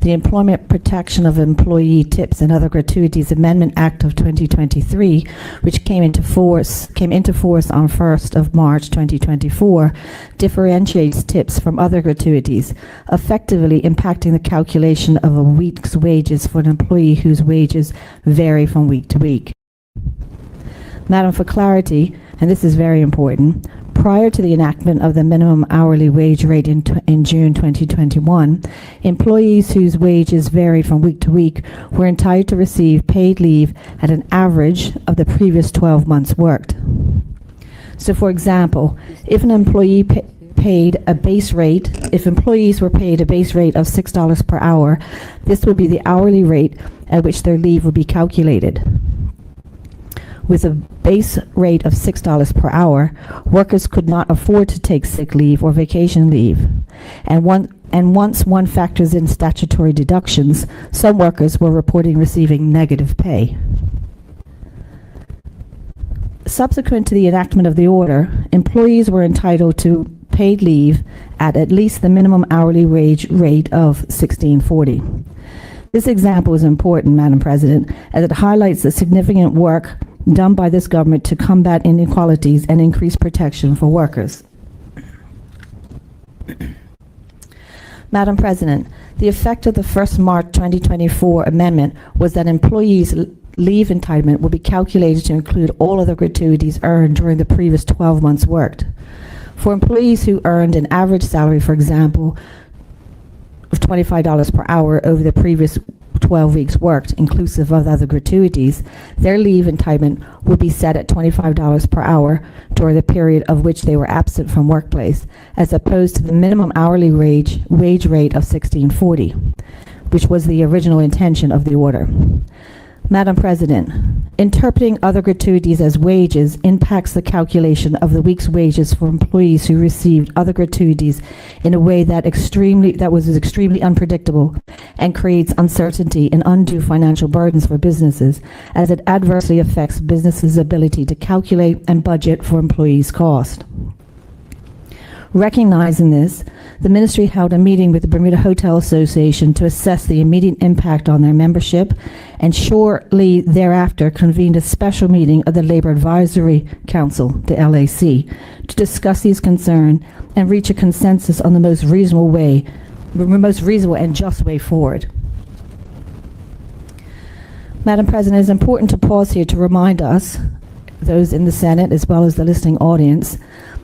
the Employment Protection of Employee Tips and Other Gratuities Amendment Act of 2023, which came into force on 1st of March 2024, differentiates tips from other gratuities, effectively impacting the calculation of a week's wages for an employee whose wages vary from week to week. Madam, for clarity, and this is very important, prior to the enactment of the minimum hourly wage rate in June 2021, employees whose wages varied from week to week were entitled to receive paid leave at an average of the previous 12 months worked. So, for example, if an employee paid a base rate, if employees were paid a base rate of $6 per hour, this would be the hourly rate at which their leave would be calculated. With a base rate of $6 per hour, workers could not afford to take sick leave or vacation leave. And once one factors in statutory deductions, some workers were reporting receiving negative pay. Subsequent to the enactment of the order, employees were entitled to paid leave at least the minimum hourly wage rate of $16.40. This example is important, Madam President, as it highlights the significant work done by this government to combat inequalities and increase protection for workers. Madam President, the effect of the 1st March 2024 amendment was that employees' leave entitlement will be calculated to include all other gratuities earned during the previous 12 months worked. For employees who earned an average salary, for example, of $25 per hour over the previous 12 weeks worked, inclusive of other gratuities, their leave entitlement would be set at $25 per hour during the period of which they were absent from workplace, as opposed to the minimum hourly wage rate of $16.40, which was the original intention of the order. Madam President, interpreting other gratuities as wages impacts the calculation of the week's wages for employees who received other gratuities in a way that was extremely unpredictable and creates uncertainty and undue financial burdens for businesses, as it adversely affects businesses' ability to calculate and budget for employees' cost. Recognizing this, the ministry held a meeting with the Bermuda Hotel Association to assess the immediate impact on their membership, and shortly thereafter convened a special meeting of the Labor Advisory Council, the LAC, to discuss these concerns and reach a consensus on the most reasonable and just way forward. Madam President, it is important to pause here to remind us, those in the Senate as well as the listening audience,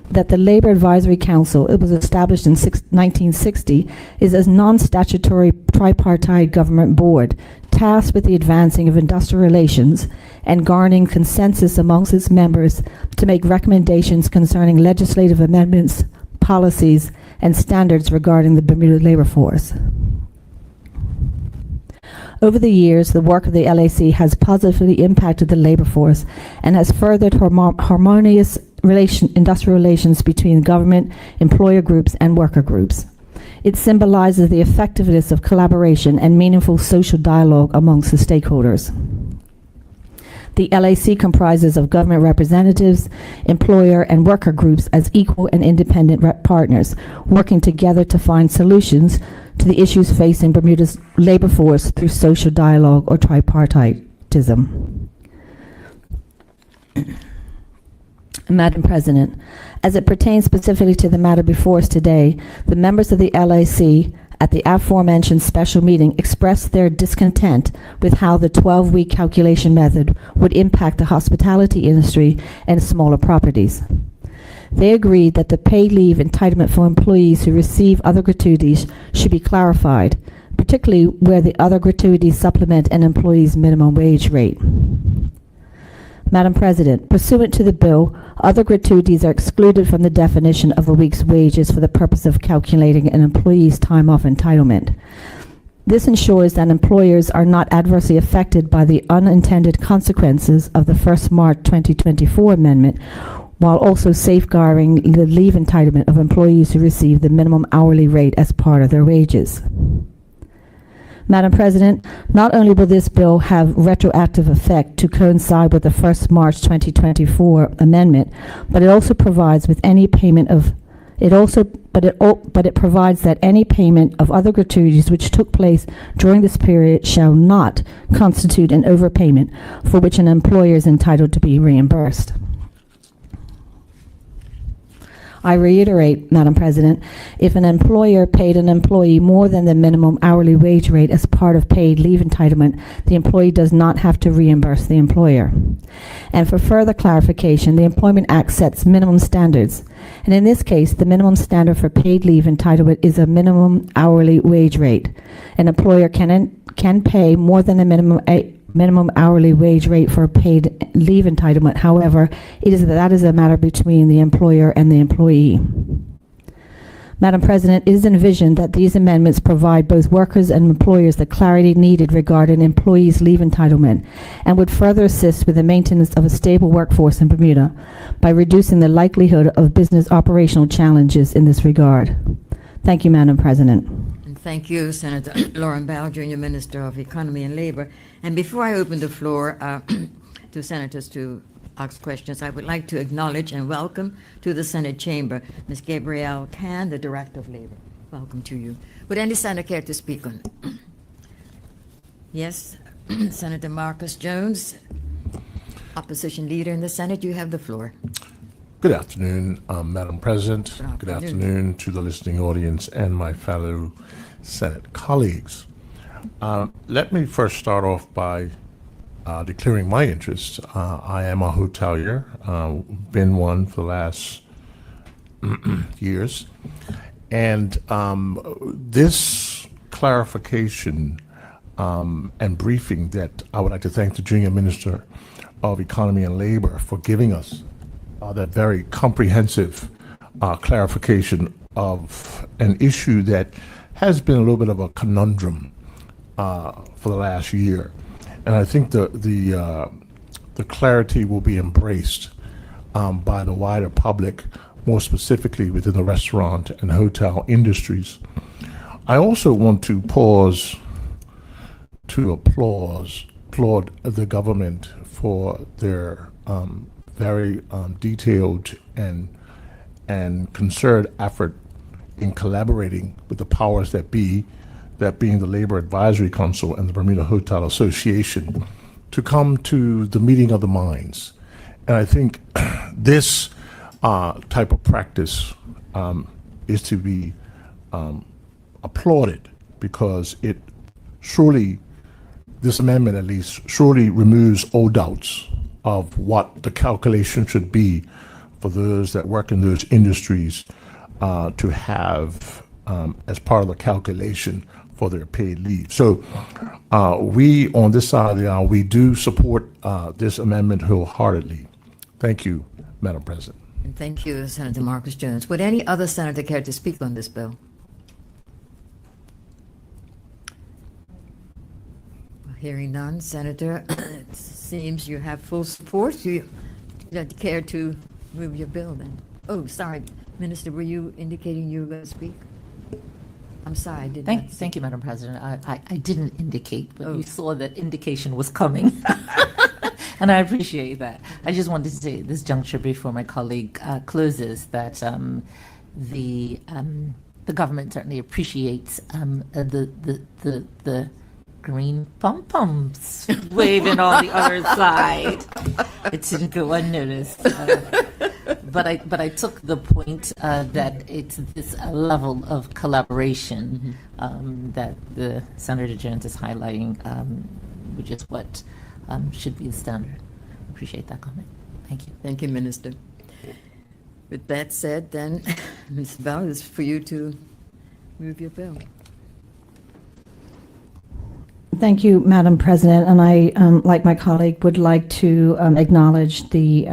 that the Labor Advisory Council, it was established in 1960, is a non-statutory tripartite government board tasked with the advancing of industrial relations and garnering consensus amongst its members to make recommendations concerning legislative amendments, policies, and standards regarding the Bermuda labor force. Over the years, the work of the LAC has positively impacted the labor force and has furthered harmonious industrial relations between government, employer groups, and worker groups. It symbolizes the effectiveness of collaboration and meaningful social dialogue amongst the stakeholders. The LAC comprises of government representatives, employer and worker groups as equal and independent partners, working together to find solutions to the issues facing Bermuda's labor force through social dialogue or tripartitism. Madam President, as it pertains specifically to the matter before us today, the members of the LAC at the aforementioned special meeting expressed their discontent with how the 12-week calculation method would impact the hospitality industry and smaller properties. They agreed that the paid leave entitlement for employees who receive other gratuities should be clarified, particularly where the other gratuities supplement an employee's minimum wage rate. Madam President, pursuant to the bill, other gratuities are excluded from the definition of a week's wages for the purpose of calculating an employee's time off entitlement. This ensures that employers are not adversely affected by the unintended consequences of the 1st March 2024 amendment, while also safeguarding the leave entitlement of employees who receive the minimum hourly rate as part of their wages. Madam President, not only will this bill have retroactive effect to coincide with the 1st March 2024 amendment, but it also provides with any payment of But it provides that any payment of other gratuities which took place during this period shall not constitute an overpayment for which an employer is entitled to be reimbursed. I reiterate, Madam President, if an employer paid an employee more than the minimum hourly wage rate as part of paid leave entitlement, the employee does not have to reimburse the employer. And for further clarification, the Employment Act sets minimum standards. And in this case, the minimum standard for paid leave entitlement is a minimum hourly wage rate. An employer can pay more than a minimum hourly wage rate for paid leave entitlement. However, that is a matter between the employer and the employee. Madam President, it is envisioned that these amendments provide both workers and employers the clarity needed regarding employees' leave entitlement and would further assist with the maintenance of a stable workforce in Bermuda by reducing the likelihood of business operational challenges in this regard. Thank you, Madam President. And thank you, Senator Lauren Bell, Junior Minister of Economy and Labor. And before I open the floor to senators to ask questions, I would like to acknowledge and welcome to the Senate chamber Ms. Gabrielle Can, the Director of Labor. Welcome to you. Would any senator care to speak on it? Yes, Senator Marcus Jones, Opposition Leader in the Senate, you have the floor. Good afternoon, Madam President. Good afternoon to the listening audience and my fellow Senate colleagues. Let me first start off by declaring my interest. I am a hotelier, been one for the last years. And this clarification and briefing that I would like to thank the Junior Minister of Economy and Labor for giving us that very comprehensive clarification of an issue that has been a little bit of a conundrum for the last year. And I think the clarity will be embraced by the wider public, more specifically within the restaurant and hotel industries. I also want to pause to applaud the government for their very detailed and concerted effort in collaborating with the powers that be, that being the Labor Advisory Council and the Bermuda Hotel Association, to come to the meeting of the minds. And I think this type of practice is to be applauded, because it surely, this amendment at least, surely removes all doubts of what the calculation should be for those that work in those industries to have as part of the calculation for their paid leave. So we on this side of the aisle, we do support this amendment wholeheartedly. Thank you, Madam President. And thank you, Senator Marcus Jones. Would any other senator care to speak on this bill? Hearing none, Senator, it seems you have full support. You care to move your bill then? Oh, sorry, Minister, were you indicating you were going to speak? I'm sorry, I did not see. Thank you, Madam President. I didn't indicate, but you saw that indication was coming. And I appreciate that. I just wanted to say at this juncture before my colleague closes that the government certainly appreciates the green pom-poms waving on the other side. It didn't go unnoticed. But I took the point that it's this level of collaboration that the Senator Jones is highlighting, which is what should be the standard. Appreciate that comment. Thank you. Thank you, Minister. With that said, then, Ms. Bell, it's for you to move your bill. Thank you, Madam President, and I, like my colleague, would like to acknowledge the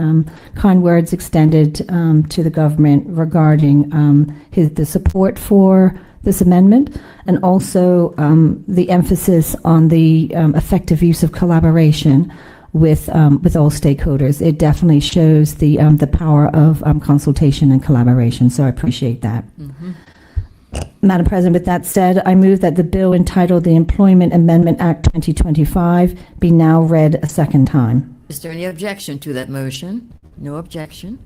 kind words extended to the government regarding the support for this amendment, and also the emphasis on the effective use of collaboration with all stakeholders. It definitely shows the power of consultation and collaboration, so I appreciate that. Madam President, with that said, I move that the bill entitled the Employment Amendment Act 2025 be now read a second time. Is there any objection to that motion? No objection.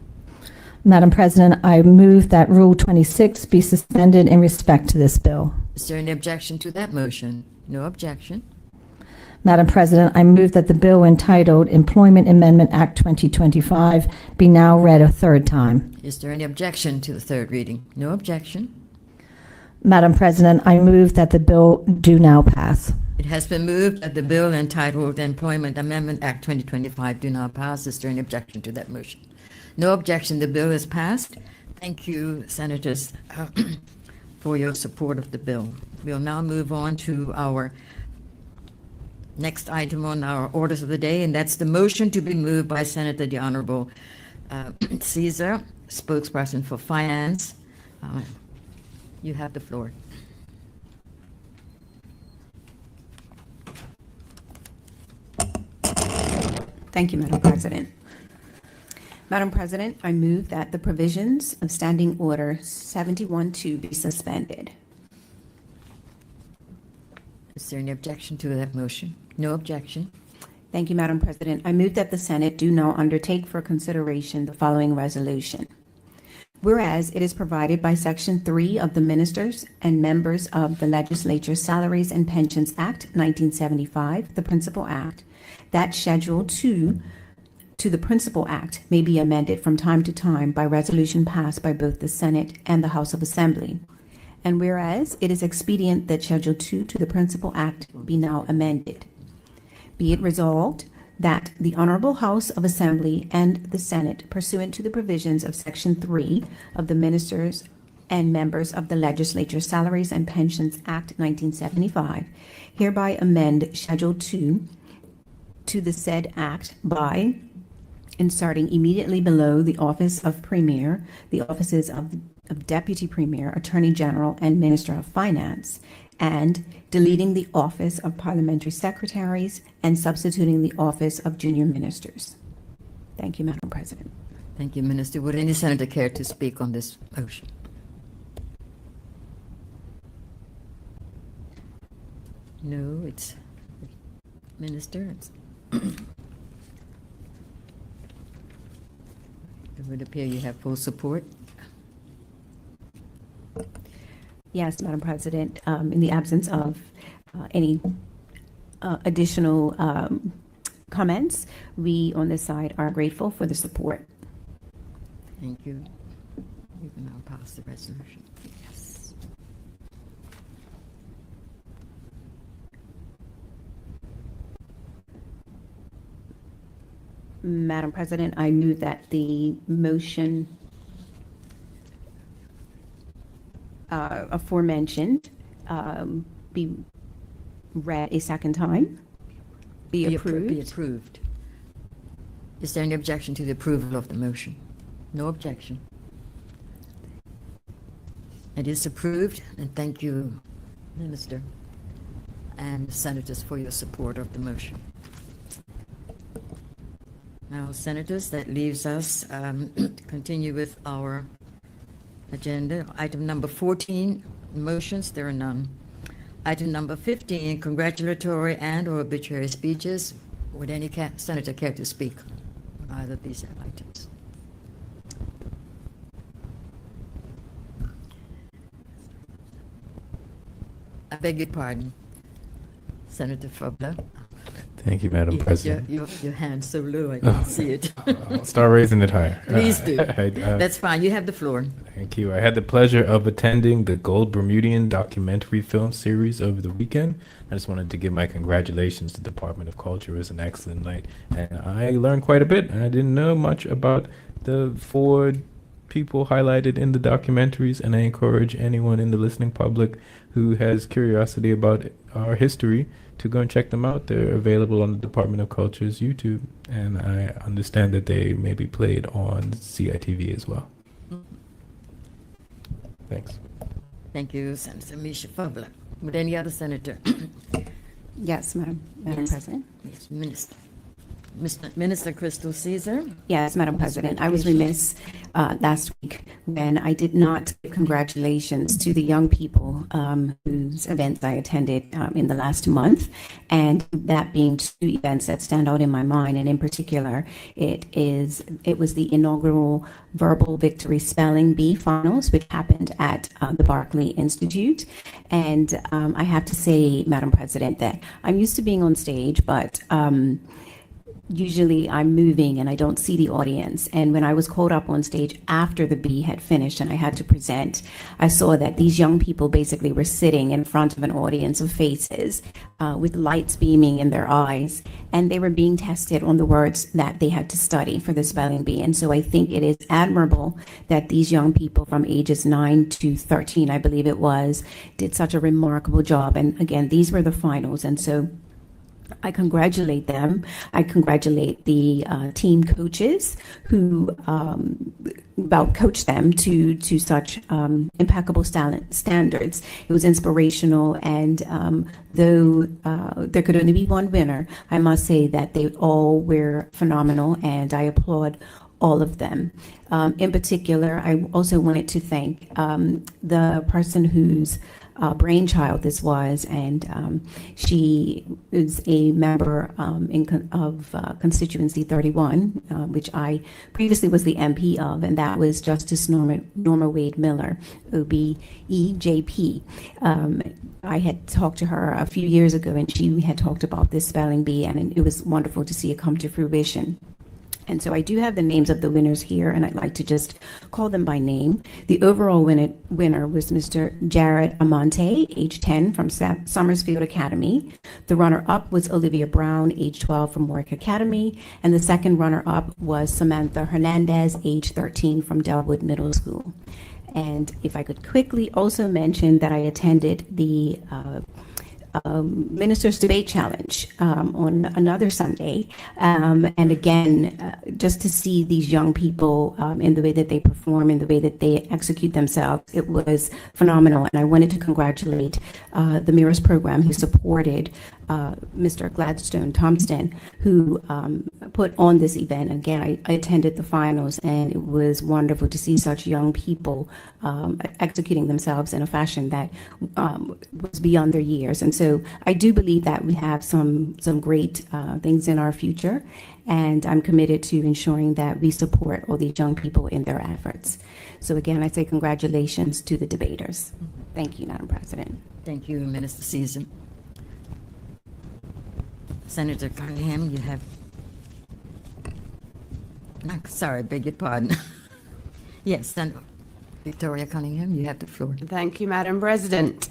Madam President, I move that Rule 26 be suspended in respect to this bill. Is there any objection to that motion? No objection. Madam President, I move that the bill entitled Employment Amendment Act 2025 be now read a third time. Is there any objection to the third reading? No objection. Madam President, I move that the bill do now pass. It has been moved that the bill entitled Employment Amendment Act 2025 do not pass. Is there any objection to that motion? No objection. The bill is passed. Thank you, Senators, for your support of the bill. We'll now move on to our next item on our orders of the day, and that's the motion to be moved by Senator the Honorable Caesar, spokesperson for Finance. You have the floor. Thank you, Madam President. Madam President, I move that the provisions of Standing Order 71-2 be suspended. Is there any objection to that motion? No objection. Thank you, Madam President. I move that the Senate do now undertake for consideration the following resolution. Whereas it is provided by Section 3 of the Ministers and Members of the Legislature Salaries and Pensions Act 1975, the Principal Act, that Schedule 2 to the Principal Act may be amended from time to time by resolution passed by both the Senate and the House of Assembly. And whereas it is expedient that Schedule 2 to the Principal Act be now amended. Be it resolved that the Honorable House of Assembly and the Senate, pursuant to the provisions of Section 3 of the Ministers and Members of the Legislature Salaries and Pensions Act 1975, hereby amend Schedule 2 to the said act by inserting immediately below the office of Premier, the offices of Deputy Premier, Attorney General, and Minister of Finance, and deleting the office of Parliamentary Secretaries and substituting the office of Junior Ministers. Thank you, Madam President. Thank you, Minister. Would any senator care to speak on this motion? No, it's Minister. It would appear you have full support. Yes, Madam President, in the absence of any additional comments, we on this side are grateful for the support. Thank you. You can now pass the resolution. Yes. Madam President, I move that the motion aforementioned be read a second time, be approved. Be approved. Is there any objection to the approval of the motion? No objection. It is approved, and thank you, Minister and Senators, for your support of the motion. Now, Senators, that leaves us to continue with our agenda. Item number 14, motions, there are none. Item number 15, congratulatory and/or obituary speeches. Would any senator care to speak on either of these items? I beg your pardon, Senator Fubler. Thank you, Madam President. Your hand's so low, I can't see it. I'll start raising it higher. Please do. That's fine. You have the floor. Thank you. I had the pleasure of attending the Gold Bermudian documentary film series over the weekend. I just wanted to give my congratulations to the Department of Culture. It was an excellent night. And I learned quite a bit. I didn't know much about the 4 people highlighted in the documentaries, and I encourage anyone in the listening public who has curiosity about our history to go and check them out. They're available on the Department of Culture's YouTube, and I understand that they may be played on CITV as well. Thanks. Thank you, Senator Misha Fubler. Would any other senator? Yes, Madam Yes. President. Yes, Minister. Minister Crystal Caesar. Yes, Madam President. I was remiss last week when I did not give congratulations to the young people whose events I attended in the last month, and that being two events that stand out in my mind. And in particular, it was the inaugural Verbal Victory Spelling Bee Finals, which happened at the Barclay Institute. And I have to say, Madam President, that I'm used to being on stage, but usually I'm moving and I don't see the audience. And when I was called up on stage after the bee had finished and I had to present, I saw that these young people basically were sitting in front of an audience of faces with lights beaming in their eyes, and they were being tested on the words that they had to study for the spelling bee. And so I think it is admirable that these young people from ages 9 to 13, I believe it was, did such a remarkable job. And again, these were the finals. And so I congratulate them. I congratulate the team coaches who coached them to such impeccable standards. It was inspirational, and though there could only be one winner, I must say that they all were phenomenal, and I applaud all of them. In particular, I also wanted to thank the person whose brainchild this was, and she is a member of Constituency 31, which I previously was the MP of, and that was Justice Norma Wade Miller, OBE-JP. I had talked to her a few years ago, and she had talked about this spelling bee, and it was wonderful to see it come to fruition. And so I do have the names of the winners here, and I'd like to just call them by name. The overall winner was Mr. Jared Amante, age 10, from Summersfield Academy. The runner-up was Olivia Brown, age 12, from Warwick Academy. And the second runner-up was Samantha Hernandez, age 13, from Delwood Middle School. And if I could quickly also mention that I attended the Minister's Debate Challenge on another Sunday. And again, just to see these young people in the way that they perform, in the way that they execute themselves, it was phenomenal. And I wanted to congratulate the Mirrors program, who supported Mr. Gladstone Thompson, who put on this event. Again, I attended the finals, and it was wonderful to see such young people executing themselves in a fashion that was beyond their years. And so I do believe that we have some great things in our future, and I'm committed to ensuring that we support all these young people in their efforts. So again, I say congratulations to the debaters. Thank you, Madam President. Thank you, Minister Season. Senator Cunningham, you have... Sorry, beg your pardon. Yes, Senator Victoria Cunningham, you have the floor. Thank you, Madam President.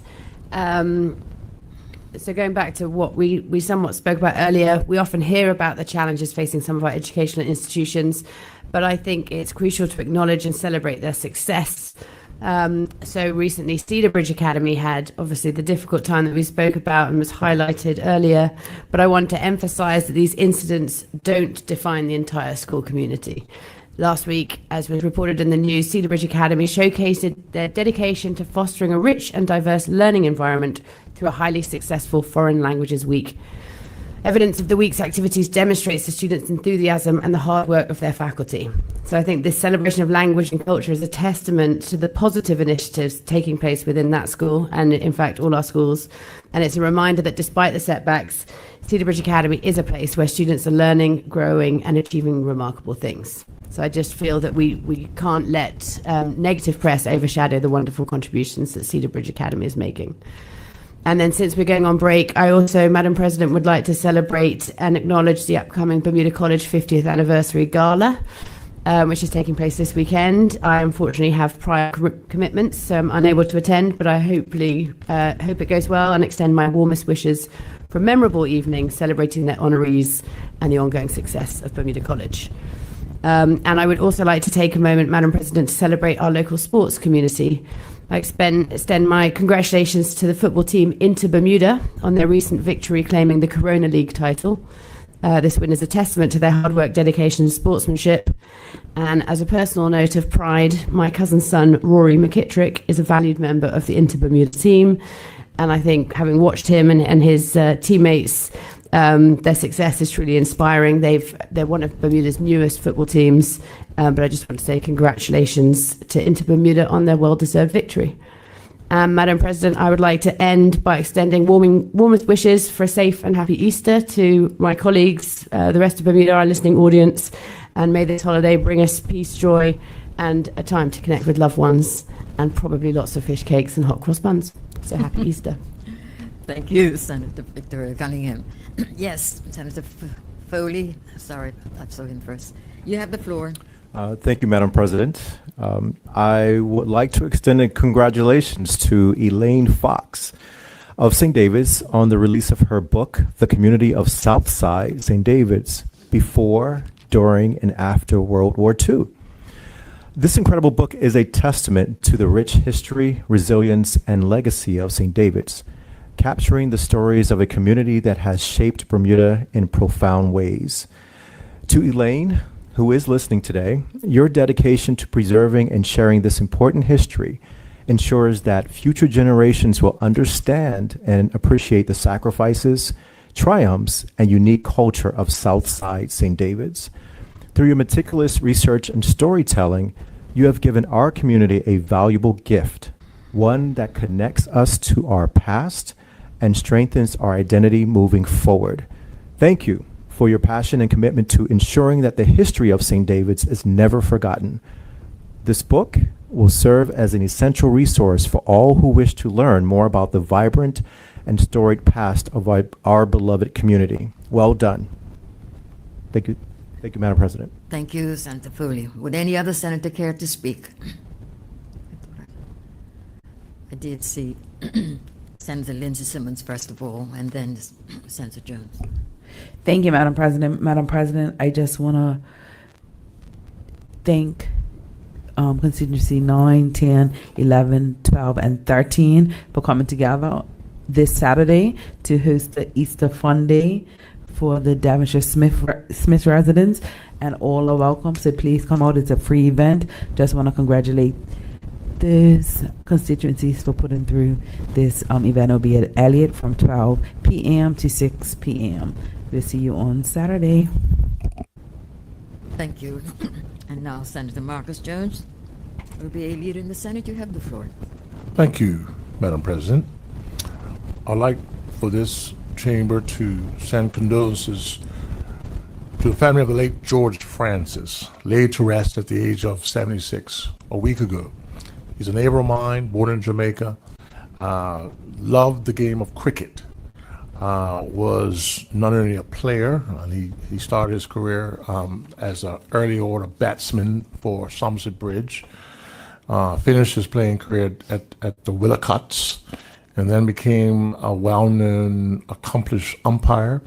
So going back to what we somewhat spoke about earlier, we often hear about the challenges facing some of our educational institutions, but I think it's crucial to acknowledge and celebrate their success. So recently, Cedarbridge Academy had obviously the difficult time that we spoke about and was highlighted earlier, but I want to emphasize that these incidents don't define the entire school community. Last week, as was reported in the news, Cedarbridge Academy showcased their dedication to fostering a rich and diverse learning environment through a highly successful Foreign Languages Week. Evidence of the week's activities demonstrates the students' enthusiasm and the hard work of their faculty. So I think this celebration of language and culture is a testament to the positive initiatives taking place within that school, and in fact all our schools. And it's a reminder that despite the setbacks, Cedarbridge Academy is a place where students are learning, growing and achieving remarkable things. So I just feel that we can't let negative press overshadow the wonderful contributions that Cedarbridge Academy is making. And then since we're going on break, I also, Madam President, would like to celebrate and acknowledge the upcoming Bermuda College 50th Anniversary Gala, which is taking place this weekend. I unfortunately have prior commitments, so I'm unable to attend, but I hope it goes well and extend my warmest wishes for a memorable evening celebrating their honorees and the ongoing success of Bermuda College. And I would also like to take a moment, Madam President, to celebrate our local sports community. I extend my congratulations to the football team Inter Bermuda on their recent victory claiming the Corona League title. This win is a testament to their hard work, dedication and sportsmanship. And as a personal note of pride, my cousin's son, Rory McKittrick, is a valued member of the Inter Bermuda team. And I think having watched him and his teammates Their success is truly inspiring. They're one of Bermuda's newest football teams, but I just want to say congratulations to Inter Bermuda on their well-deserved victory. Madam President, I would like to end by extending warmest wishes for a safe and happy Easter to my colleagues, the rest of Bermuda, our listening audience, and may this holiday bring us peace, joy, and a time to connect with loved ones, and probably lots of fish cakes and hot cross buns. So happy Easter. Thank you, Senator Victoria Cunningham. Yes, Senator Foley, sorry, I saw him first. You have the floor. Thank you, Madam President. I would like to extend a congratulations to Elaine Fox of St. David's on the release of her book, The Community of Southside St. David's, Before, During, and After World War II. This incredible book is a testament to the rich history, resilience, and legacy of St. David's, capturing the stories of a community that has shaped Bermuda in profound ways. To Elaine, who is listening today, your dedication to preserving and sharing this important history ensures that future generations will understand and appreciate the sacrifices, triumphs, and unique culture of Southside St. David's. Through your meticulous research and storytelling, you have given our community a valuable gift, one that connects us to our past and strengthens our identity moving forward. Thank you for your passion and commitment to ensuring that the history of St. David's is never forgotten. This book will serve as an essential resource for all who wish to learn more about the vibrant and storied past of our beloved community. Well done. Thank you. Thank you, Madam President. Thank you, Senator Foley. Would any other senator care to speak? I did see Senator Lindsey Simmons first of all, and then Senator Jones. Thank you, Madam President. Madam President, I just want to thank constituency 9, 10, 11, 12, and 13 for coming together this Saturday to host the Easter Fun Day for the Devonshire Smith residents, and all are welcome. So please come out. It's a free event. Just want to congratulate these constituencies for putting through this event. Will be at Elliott from 12 p.m. to 6 p.m. We'll see you on Saturday. Thank you. And now Senator Marcus Jones will be a leader in the Senate. You have the floor. Thank you, Madam President. I'd like for this chamber to send condolences to the family of the late George Francis, laid to rest at the age of 76 a week ago. He's a neighbor of mine, born in Jamaica, loved the game of cricket, was not only a player, and he started his career as an early order batsman for Somerset Bridge, finished his playing career at the Willicotts, and then became a well-known, accomplished umpire.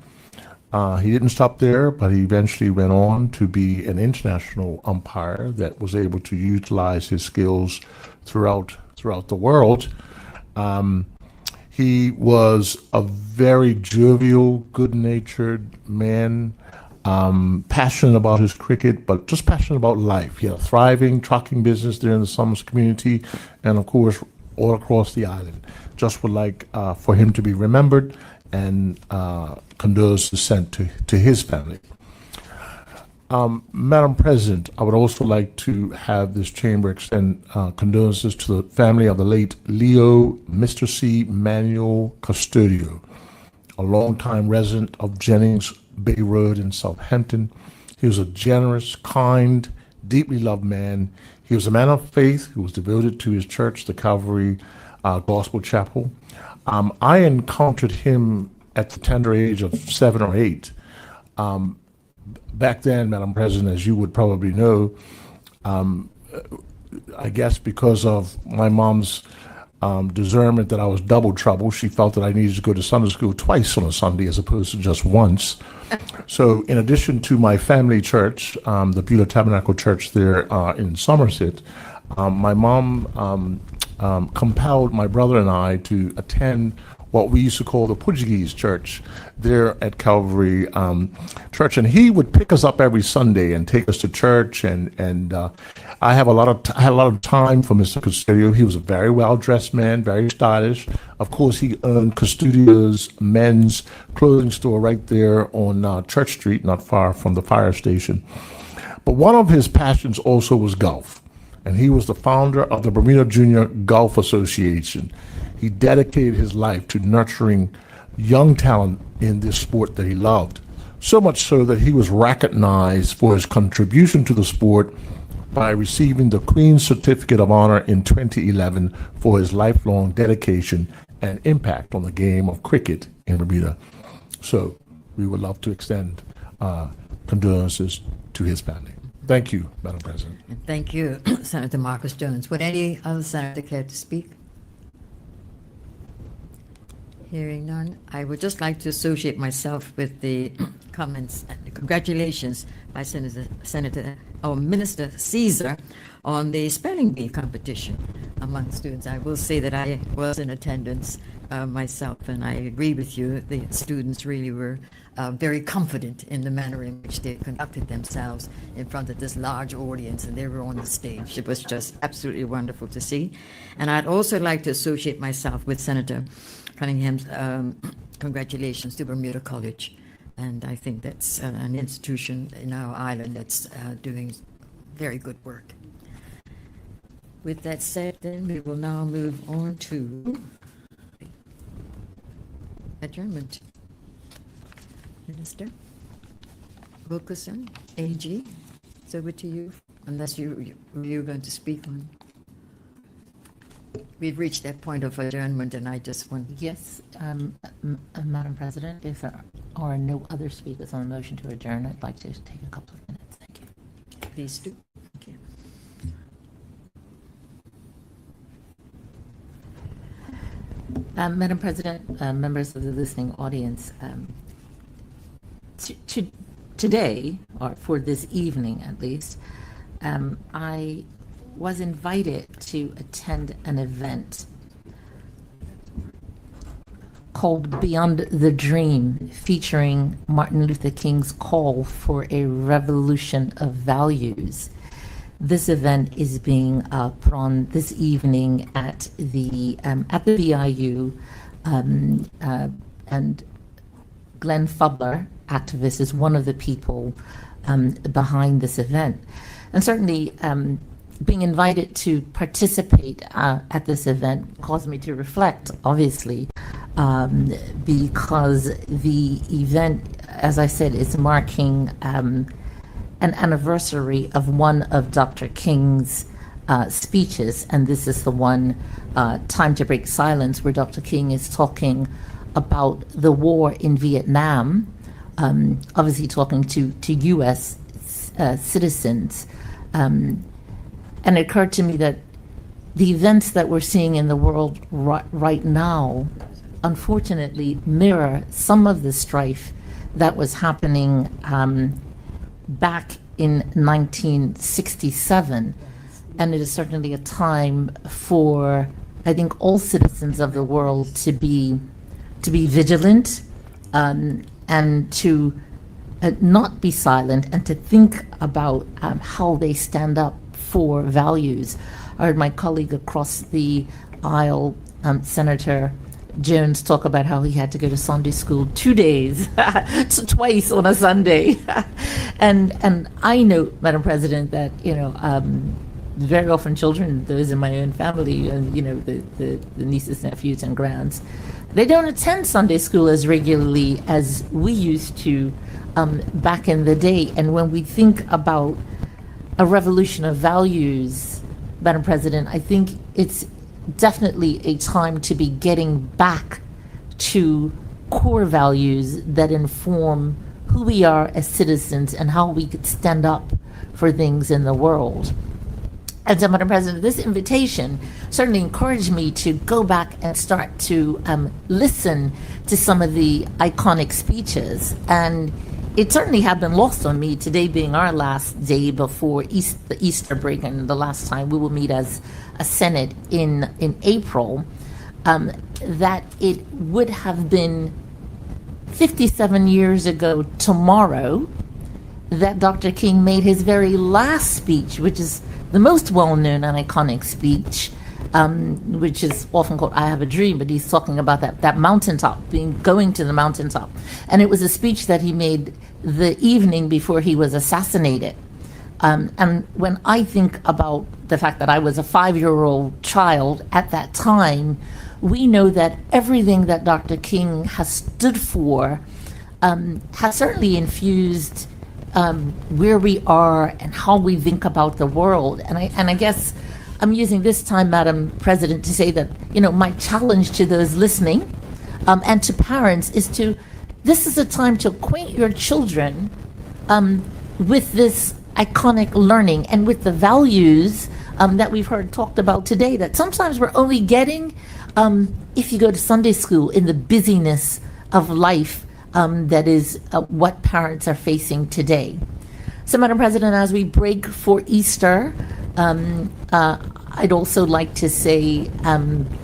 He didn't stop there, but he eventually went on to be an international umpire that was able to utilize his skills throughout the world. He was a very jovial, good-natured man, passionate about his cricket, but just passionate about life. He had a thriving trucking business there in the Summers community, and of course, all across the island. Just would like for him to be remembered, and condolences sent to his family. Madam President, I would also like to have this chamber extend condolences to the family of the late Leo Mr. C. Manuel Custodio, a longtime resident of Jennings Bay Road in Southampton. He was a generous, kind, deeply loved man. He was a man of faith who was devoted to his church, the Calvary Gospel Chapel. I encountered him at the tender age of 7 or 8. Back then, Madam President, as you would probably know, I guess because of my mom's discernment that I was double trouble, she felt that I needed to go to Sunday school twice on a Sunday as opposed to just once. So in addition to my family church, the Beulah Tabernacle Church there in Somerset, my mom compelled my brother and I to attend what we used to call the Portuguese church there at Calvary Church. And he would pick us up every Sunday and take us to church. And I had a lot of time for Mr. Custodio. He was a very well-dressed man, very stylish. Of course, he owned Custodio's men's clothing store right there on Church Street, not far from the fire station. But one of his passions also was golf. And he was the founder of the Bermuda Junior Golf Association. He dedicated his life to nurturing young talent in this sport that he loved. So much so that he was recognized for his contribution to the sport by receiving the Queen's Certificate of Honor in 2011 for his lifelong dedication and impact on the game of cricket in Bermuda. So we would love to extend condolences to his family. Thank you, Madam President. And thank you, Senator Marcus Jones. Would any other senator care to speak? Hearing none, I would just like to associate myself with the comments and the congratulations by Minister Caesar on the spelling bee competition among students. I will say that I was in attendance myself, and I agree with you. The students really were very confident in the manner in which they conducted themselves in front of this large audience, and they were on the stage. It was just absolutely wonderful to see. And I'd also like to associate myself with Senator Cunningham's congratulations to Bermuda College. And I think that's an institution in our island that's doing very good work. With that said, then we will now move on to adjournment. Minister Wilkerson, AG, it's over to you, unless you're going to speak on. We've reached that point of adjournment, and I just want. Yes, Madam President, if there are no other speakers on the motion to adjourn, I'd like to take a couple of minutes. Thank you. Please do. Thank you. Madam President, members of the listening audience, today, or for this evening at least, I was invited to attend an event called Beyond the Dream, featuring Martin Luther King's call for a revolution of values. This event is being put on this evening at the BIU, and Glenn Fubler, activist, is one of the people behind this event. And certainly, being invited to participate at this event caused me to reflect, obviously, because the event, as I said, is marking an anniversary of one of Dr. King's speeches, and this is the one, Time to Break Silence, where Dr. King is talking about the war in Vietnam, obviously talking to U.S. Citizens. And it occurred to me that the events that we're seeing in the world right now, unfortunately, mirror some of the strife that was happening back in 1967. And it is certainly a time for, I think, all citizens of the world to be vigilant, and to not be silent, and to think about how they stand up for values. I heard my colleague across the aisle, Senator Jones, talk about how he had to go to Sunday school 2 days, twice on a Sunday. and I know, Madam President, that, very often children, those in my own family, and, the nieces, nephews, and grands, they don't attend Sunday school as regularly as we used to back in the day. And when we think about a revolution of values, Madam President, I think it's definitely a time to be getting back to core values that inform who we are as citizens and how we could stand up for things in the world. And so, Madam President, this invitation certainly encouraged me to go back and start to listen to some of the iconic speeches. And it certainly had been lost on me, today being our last day before the Easter break, and the last time we will meet as a Senate in April. that it would have been 57 years ago tomorrow that Dr. King made his very last speech, which is the most well-known and iconic speech, which is often called "I Have a Dream," but he's talking about that mountaintop, going to the mountaintop. And it was a speech that he made the evening before he was assassinated. And when I think about the fact that I was a 5-year-old child at that time, we know that everything that Dr. King has stood for has certainly infused where we are and how we think about the world. And I guess I'm using this time, Madam President, to say that, my challenge to those listening and to parents is this is a time to acquaint your children with this iconic learning and with the values that we've heard talked about today, that sometimes we're only getting if you go to Sunday school in the busyness of life that is what parents are facing today. So, Madam President, as we break for Easter, I'd also like to say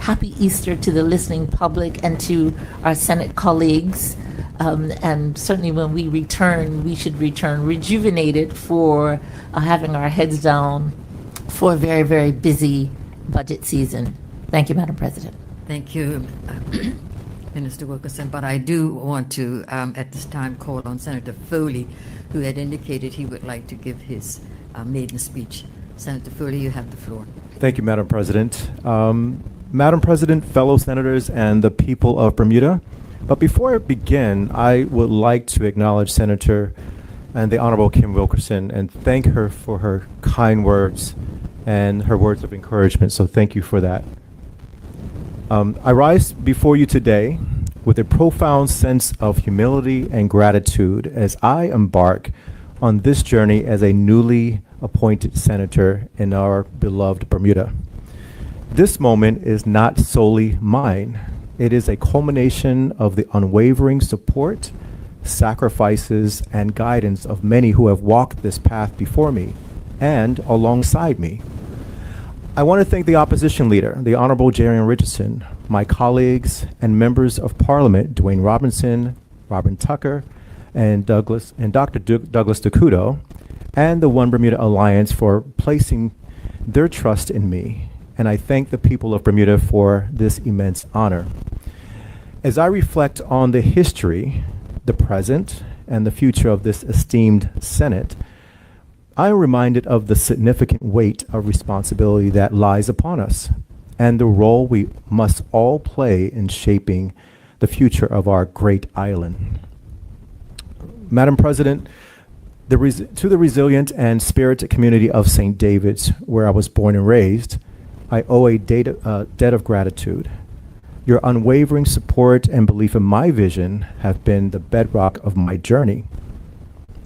Happy Easter to the listening public and to our Senate colleagues. And certainly when we return, we should return rejuvenated for having our heads down for a very, very busy budget season. Thank you, Madam President. Thank you, Minister Wilkerson. But I do want to, at this time, call on Senator Foley, who had indicated he would like to give his maiden speech. Senator Foley, you have the floor. Thank you, Madam President. Madam President, fellow senators, and the people of Bermuda. But before I begin, I would like to acknowledge Senator and the Honorable Kim Wilkerson and thank her for her kind words and her words of encouragement. So thank you for that. I rise before you today with a profound sense of humility and gratitude as I embark on this journey as a newly appointed senator in our beloved Bermuda. This moment is not solely mine. It is a culmination of the unwavering support, sacrifices, and guidance of many who have walked this path before me and alongside me. I want to thank the opposition leader, the Honorable Jarian Richardson, my colleagues and members of Parliament, Dwayne Robinson, Robin Tucker, and Dr. Douglas Dacuto, and the One Bermuda Alliance for placing their trust in me. And I thank the people of Bermuda for this immense honor. As I reflect on the history, the present, and the future of this esteemed Senate, I am reminded of the significant weight of responsibility that lies upon us and the role we must all play in shaping the future of our great island. Madam President, to the resilient and spirited community of St. David's, where I was born and raised, I owe a debt of gratitude. Your unwavering support and belief in my vision have been the bedrock of my journey.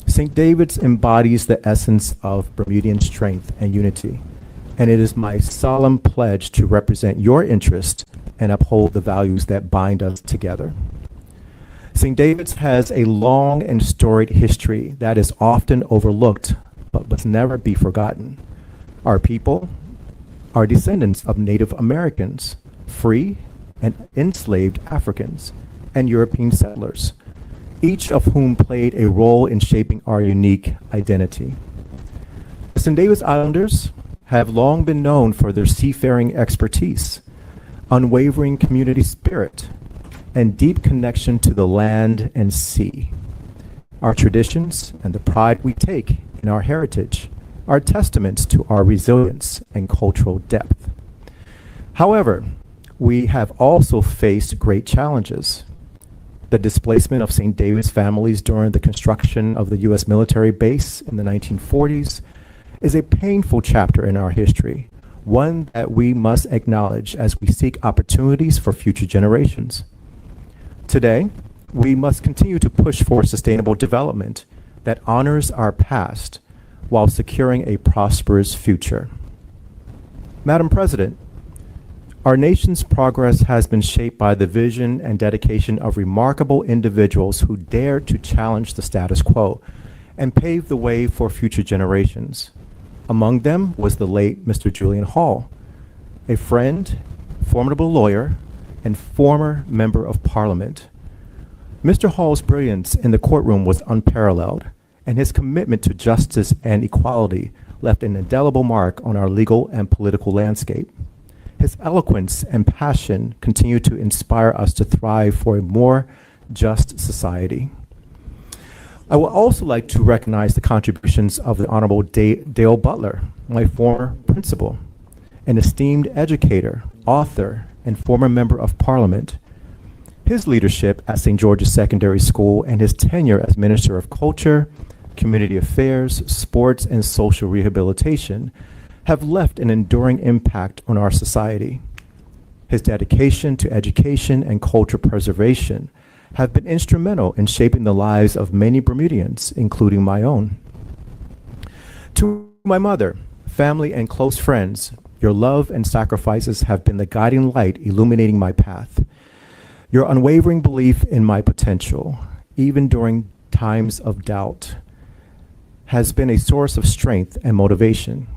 St. David's embodies the essence of Bermudian strength and unity, and it is my solemn pledge to represent your interest and uphold the values that bind us together. St. David's has a long and storied history that is often overlooked but must never be forgotten. Our people are descendants of Native Americans, free and enslaved Africans, and European settlers, each of whom played a role in shaping our unique identity. The St. David's Islanders have long been known for their seafaring expertise, unwavering community spirit, and deep connection to the land and sea. Our traditions and the pride we take in our heritage are testaments to our resilience and cultural depth. However, we have also faced great challenges. The displacement of St. David's families during the construction of the U.S. military base in the 1940s is a painful chapter in our history, one that we must acknowledge as we seek opportunities for future generations. Today, we must continue to push for sustainable development that honors our past while securing a prosperous future. Madam President, our nation's progress has been shaped by the vision and dedication of remarkable individuals who dared to challenge the status quo and pave the way for future generations. Among them was the late Mr. Julian Hall, a friend, formidable lawyer, and former Member of Parliament. Mr. Hall's brilliance in the courtroom was unparalleled, and his commitment to justice and equality left an indelible mark on our legal and political landscape. His eloquence and passion continue to inspire us to thrive for a more just society. I would also like to recognize the contributions of the Honorable Dale Butler, my former principal, an esteemed educator, author, and former Member of Parliament. His leadership at St. George's Secondary School and his tenure as Minister of Culture, Community Affairs, Sports, and Social Rehabilitation have left an enduring impact on our society. His dedication to education and culture preservation have been instrumental in shaping the lives of many Bermudians, including my own. To my mother, family, and close friends, your love and sacrifices have been the guiding light illuminating my path. Your unwavering belief in my potential, even during times of doubt, has been a source of strength and motivation.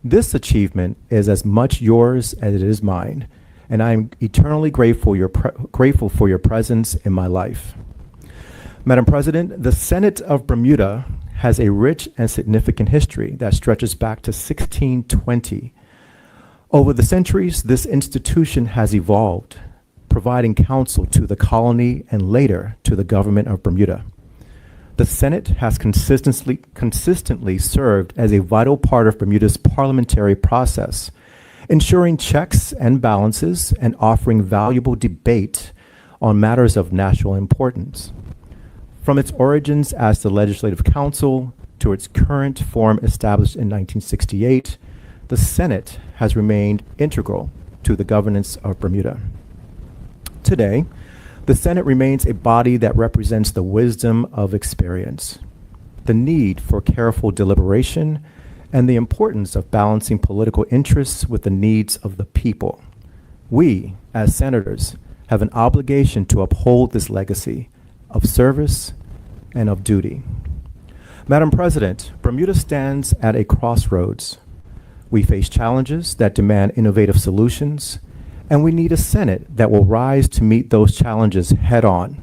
This achievement is as much yours as it is mine, and I am eternally grateful for your presence in my life. Madam President, the Senate of Bermuda has a rich and significant history that stretches back to 1620. Over the centuries, this institution has evolved, providing counsel to the colony and later to the government of Bermuda. The Senate has consistently served as a vital part of Bermuda's parliamentary process, ensuring checks and balances and offering valuable debate on matters of national importance. From its origins as the Legislative Council to its current form established in 1968, the Senate has remained integral to the governance of Bermuda. Today, the Senate remains a body that represents the wisdom of experience, the need for careful deliberation, and the importance of balancing political interests with the needs of the people. We, as senators, have an obligation to uphold this legacy of service and of duty. Madam President, Bermuda stands at a crossroads. We face challenges that demand innovative solutions, and we need a Senate that will rise to meet those challenges head on.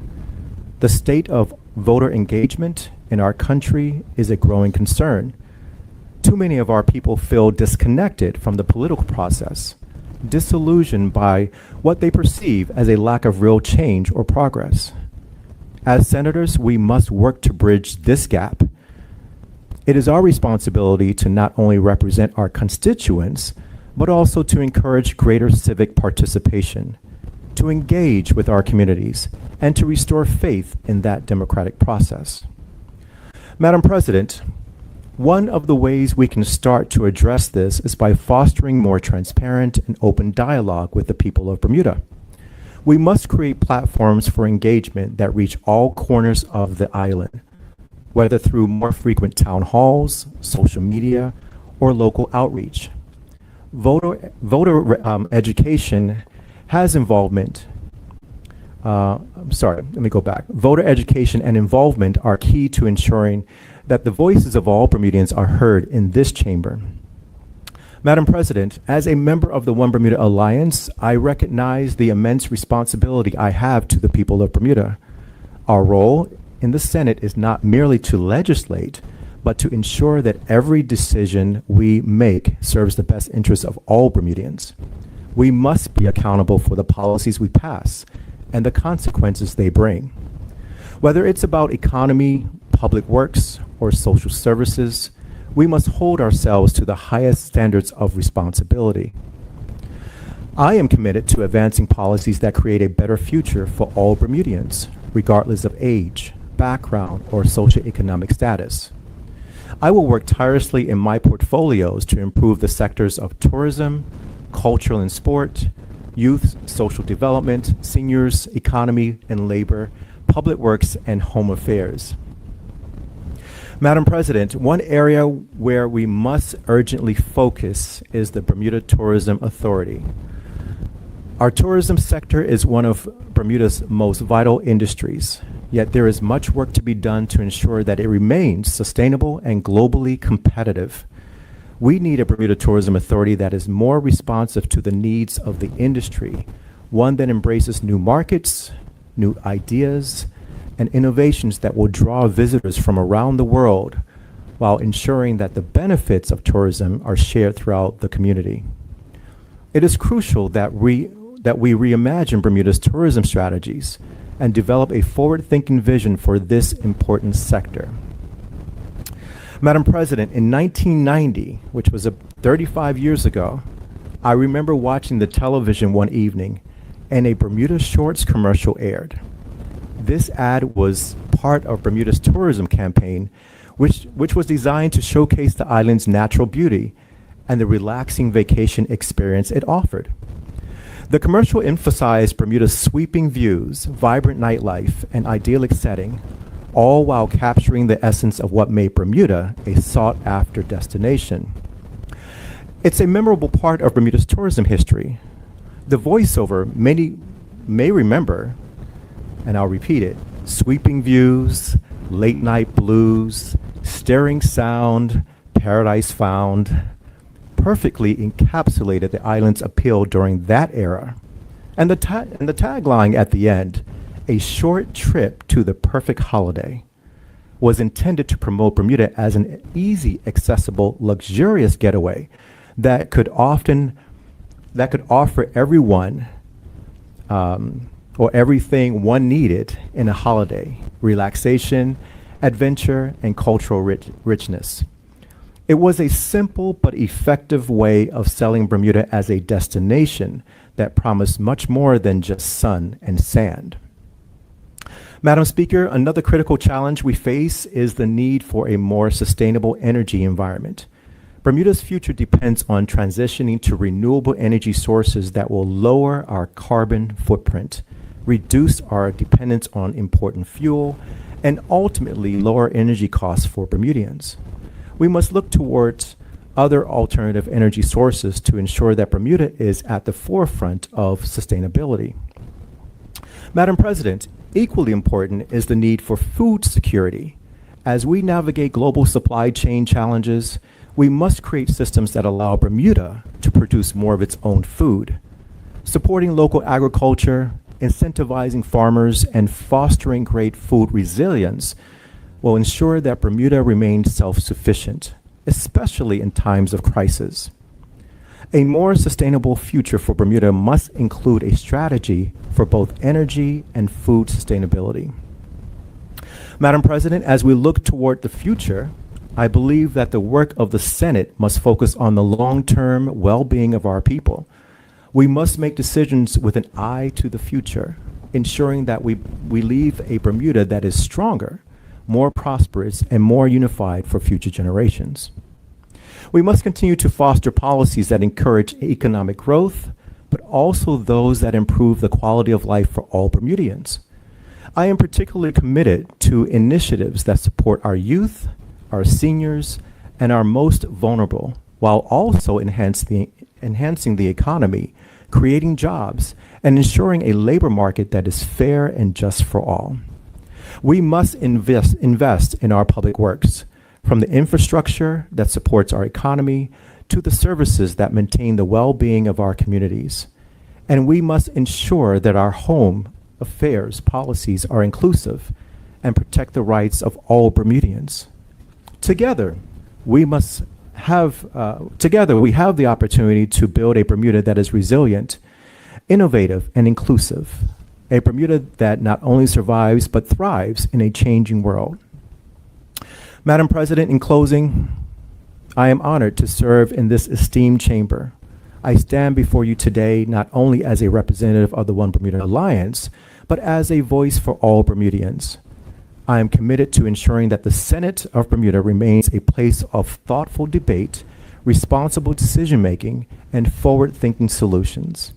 The state of voter engagement in our country is a growing concern. Too many of our people feel disconnected from the political process, disillusioned by what they perceive as a lack of real change or progress. As senators, we must work to bridge this gap. It is our responsibility to not only represent our constituents, but also to encourage greater civic participation, to engage with our communities, and to restore faith in that democratic process. Madam President, one of the ways we can start to address this is by fostering more transparent and open dialogue with the people of Bermuda. We must create platforms for engagement that reach all corners of the island, whether through more frequent town halls, social media, or local outreach. Voter education has involvement. Voter education and involvement are key to ensuring that the voices of all Bermudians are heard in this chamber. Madam President, as a member of the One Bermuda Alliance, I recognize the immense responsibility I have to the people of Bermuda. Our role in the Senate is not merely to legislate, but to ensure that every decision we make serves the best interests of all Bermudians. We must be accountable for the policies we pass and the consequences they bring. Whether it's about economy, public works, or social services, we must hold ourselves to the highest standards of responsibility. I am committed to advancing policies that create a better future for all Bermudians, regardless of age, background, or socioeconomic status. I will work tirelessly in my portfolios to improve the sectors of tourism, cultural and sport, youth, social development, seniors, economy and labor, public works, and home affairs. Madam President, one area where we must urgently focus is the Bermuda Tourism Authority. Our tourism sector is one of Bermuda's most vital industries, yet there is much work to be done to ensure that it remains sustainable and globally competitive. We need a Bermuda Tourism Authority that is more responsive to the needs of the industry one that embraces new markets, new ideas, and innovations that will draw visitors from around the world while ensuring that the benefits of tourism are shared throughout the community. It is crucial that we reimagine Bermuda's tourism strategies and develop a forward-thinking vision for this important sector. Madam President, in 1990, which was 35 years ago, I remember watching the television one evening and a Bermuda Shorts commercial aired. This ad was part of Bermuda's tourism campaign, which was designed to showcase the island's natural beauty and the relaxing vacation experience it offered. The commercial emphasized Bermuda's sweeping views, vibrant nightlife, and idyllic setting, all while capturing the essence of what made Bermuda a sought-after destination. It's a memorable part of Bermuda's tourism history. The voiceover many may remember, and I'll repeat it: sweeping views, late-night blues, stirring sound, paradise found, perfectly encapsulated the island's appeal during that era. And the tagline at the end, "A short trip to the perfect holiday," was intended to promote Bermuda as an easy, accessible, luxurious getaway that could offer everyone or everything one needed in a holiday: relaxation, adventure, and cultural richness. It was a simple but effective way of selling Bermuda as a destination that promised much more than just sun and sand. Madam Speaker, another critical challenge we face is the need for a more sustainable energy environment. Bermuda's future depends on transitioning to renewable energy sources that will lower our carbon footprint, reduce our dependence on imported fuel, and ultimately lower energy costs for Bermudians. We must look towards other alternative energy sources to ensure that Bermuda is at the forefront of sustainability. Madam President, equally important is the need for food security. As we navigate global supply chain challenges, we must create systems that allow Bermuda to produce more of its own food. Supporting local agriculture, incentivizing farmers, and fostering great food resilience will ensure that Bermuda remains self-sufficient, especially in times of crisis. A more sustainable future for Bermuda must include a strategy for both energy and food sustainability. Madam President, as we look toward the future, I believe that the work of the Senate must focus on the long-term well-being of our people. We must make decisions with an eye to the future, ensuring that we leave a Bermuda that is stronger, more prosperous, and more unified for future generations. We must continue to foster policies that encourage economic growth, but also those that improve the quality of life for all Bermudians. I am particularly committed to initiatives that support our youth, our seniors, and our most vulnerable, while also enhancing the economy, creating jobs, and ensuring a labor market that is fair and just for all. We must invest in our public works, from the infrastructure that supports our economy to the services that maintain the well-being of our communities. And we must ensure that our home affairs policies are inclusive and protect the rights of all Bermudians. Together, we have the opportunity to build a Bermuda that is resilient, innovative, and inclusive. A Bermuda that not only survives but thrives in a changing world. Madam President, in closing, I am honored to serve in this esteemed chamber. I stand before you today not only as a representative of the One Bermuda Alliance, but as a voice for all Bermudians. I am committed to ensuring that the Senate of Bermuda remains a place of thoughtful debate, responsible decision-making, and forward-thinking solutions.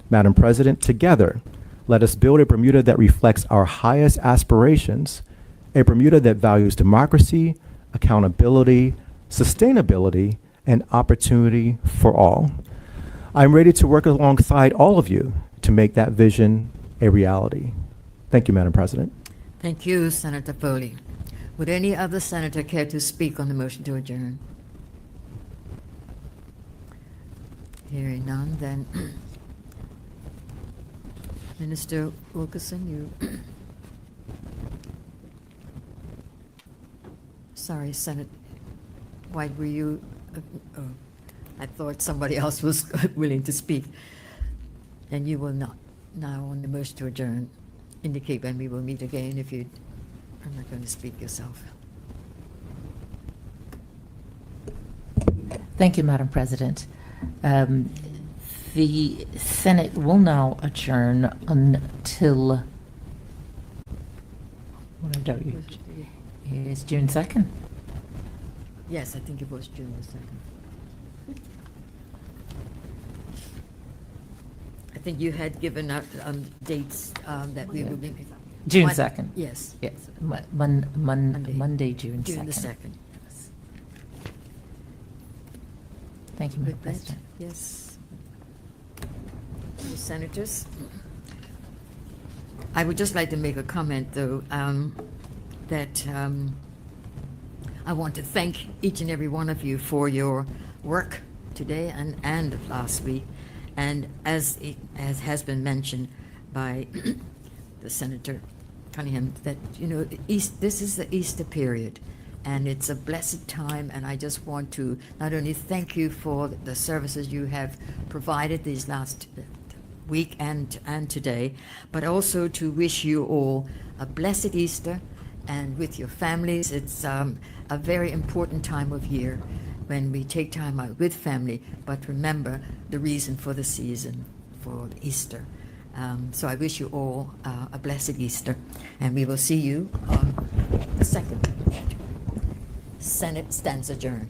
Madam President, together, let us build a Bermuda that reflects our highest aspirations, a Bermuda that values democracy, accountability, sustainability, and opportunity for all. I'm ready to work alongside all of you to make that vision a reality. Thank you, Madam President. Thank you, Senator Foley. Would any other senator care to speak on the motion to adjourn? Hearing none, then Minister Wilkerson, you. Sorry, Senate White, were you? I thought somebody else was willing to speak, and you will not. Now on the motion to adjourn, indicate when we will meet again. If you are not going to speak yourself. Thank you, Madam President. The Senate will now adjourn until, it's June 2nd. Yes, I think it was June the 2nd. I think you had given out dates that we would be. June Mon- 2nd. Yes. Yes, Monday. Monday, June 2nd. June the 2nd. Thank you, Madam With that, President. yes. The senators. I would just like to make a comment, though, that I want to thank each and every one of you for your work today and last week. And as has been mentioned by the Senator Cunningham, that, this is the Easter period. And it's a blessed time, and I just want to not only thank you for the services you have provided these last week and today, but also to wish you all a blessed Easter, and with your families. It's a very important time of year when we take time out with family, but remember the reason for the season, for Easter. So I wish you all a blessed Easter, and we will see you on the 2nd. Senate stands adjourned.